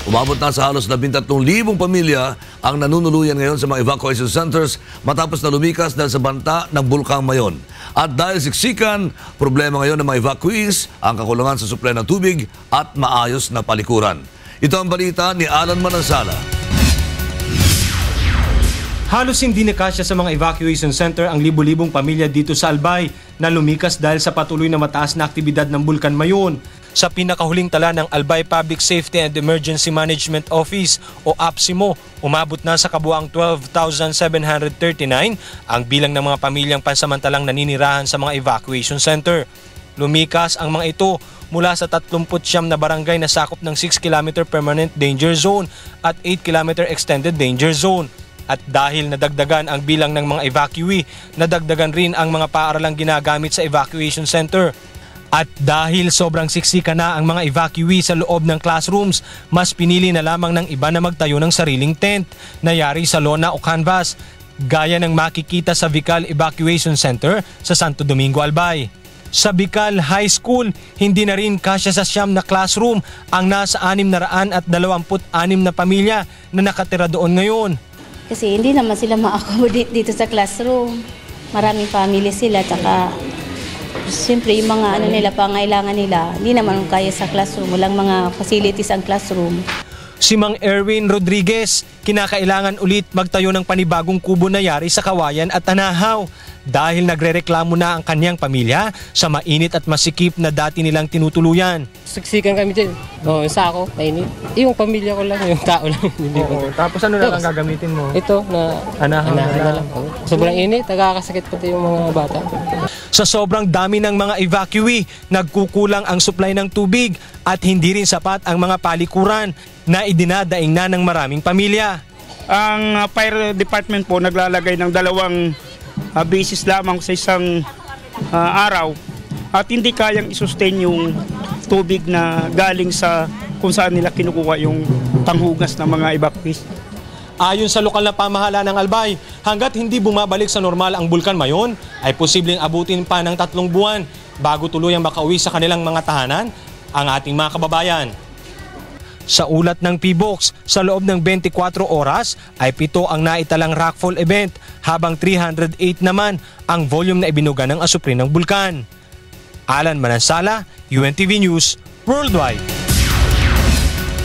Umabot na sa halos 13,000 pamilya ang nanunuluyan ngayon sa mga evacuation centers matapos na lumikas dahil sa banta ng Bulkang Mayon. At dahil siksikan, problema ngayon ng mga evacuees ang kakulangan sa supply ng tubig at maayos na palikuran. Ito ang balita ni Alan Manansala. Halos hindi nakasya sa mga evacuation center ang libu-libong pamilya dito sa Albay na lumikas dahil sa patuloy na mataas na aktibidad ng Bulkan Mayon. Sa pinakahuling tala ng Albay Public Safety and Emergency Management Office o APSIMO, umabot na sa kabuang 12,739 ang bilang ng mga pamilyang pansamantalang naninirahan sa mga evacuation center. Lumikas ang mga ito mula sa 39 na barangay na sakop ng 6 km Permanent Danger Zone at 8 km Extended Danger Zone. At dahil nadagdagan ang bilang ng mga evacuee, nadagdagan rin ang mga paaralang ginagamit sa evacuation center. At dahil sobrang siksika na ang mga evacuee sa loob ng classrooms, mas pinili na lamang ng iba na magtayo ng sariling tent na yari sa lona o canvas, gaya ng makikita sa Vical Evacuation Center sa Santo Domingo, Albay. Sa Vical High School, hindi na rin kasya sa siyam na classroom ang nasa 626 na pamilya na nakatira doon ngayon. Kasi hindi naman sila ma-accommodate dito sa classroom. Maraming family sila, tsaka siyempre yung mga pangailangan nila, hindi naman kaya sa classroom. Walang mga facilities ang classroom. Si Mang Erwin Rodriguez, kinakailangan ulit magtayo ng panibagong kubo na yari sa Kawayan at Anahaw dahil nagrereklamo na ang kanyang pamilya sa mainit at masikip na dati nilang tinutuluyan. Siksikan kami dyan. Sa ako, mainit. Yung pamilya ko lang, yung tao lang. Tapos ano na lang gagamitin mo? Ito na Anahaw na lang. Sobrang init, nagkakasakit pati yung mga bata. Sa sobrang dami ng mga evacuee, nagkukulang ang supply ng tubig at hindi rin sapat ang mga palikuran na idinadaing na ng maraming pamilya. Ang fire department po naglalagay ng 2 basis lamang sa isang araw at hindi kayang isustain yung tubig na galing sa kung saan nila kinukuha yung panghugas ng mga evacuees. Ayon sa lokal na pamahalaan ng Albay, hanggat hindi bumabalik sa normal ang Bulkan Mayon, ay posibleng abutin pa ng 3 buwan bago tuluyang makauwi sa kanilang mga tahanan ang ating mga kababayan. Sa ulat ng PBOX, sa loob ng 24 oras ay 7 ang naitalang rockfall event habang 308 naman ang volume na ibinuga ng asupre ng bulkan. Alan Manansala, UNTV News, Worldwide.